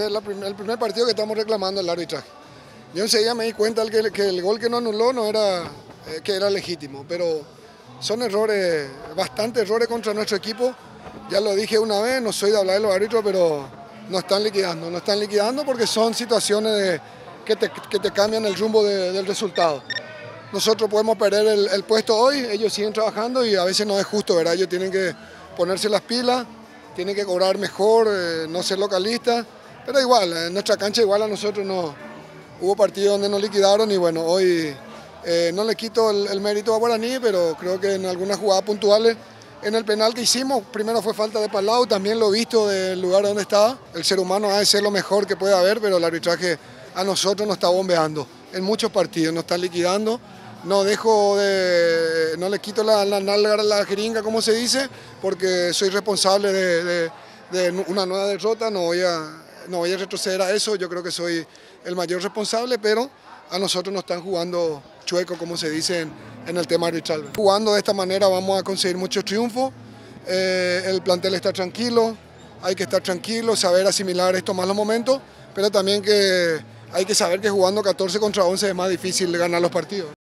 el primer partido que estamos reclamando el arbitraje. Yo enseguida me di cuenta que el gol que no anuló no era, que era legítimo, pero son errores, bastantes errores contra nuestro equipo. Ya lo dije una vez, no soy de hablar de los árbitros, pero nos están liquidando porque son situaciones que te cambian el rumbo del resultado. Nosotros podemos perder el puesto hoy, ellos siguen trabajando y a veces no es justo, ¿verdad? Ellos tienen que ponerse las pilas, tienen que cobrar mejor, no ser localistas, pero igual, en nuestra cancha igual a nosotros no. Hubo partidos donde nos liquidaron y bueno, hoy no le quito el mérito a Guaraní, pero creo que en algunas jugadas puntuales, en el penal que hicimos, primero fue falta de Palau, también lo he visto del lugar donde estaba. El ser humano ha de ser lo mejor que puede haber, pero el arbitraje a nosotros nos está bombeando. En muchos partidos nos están liquidando. No le quito la nalga a la jeringa, como se dice, porque soy responsable de una nueva derrota, no voy a retroceder a eso, yo creo que soy el mayor responsable, pero a nosotros nos están jugando chueco, como se dice en el tema arbitral. Jugando de esta manera vamos a conseguir muchos triunfos, el plantel está tranquilo, hay que estar tranquilo, saber asimilar estos malos momentos, pero también que hay que saber que jugando 14 contra 11 es más difícil ganar los partidos.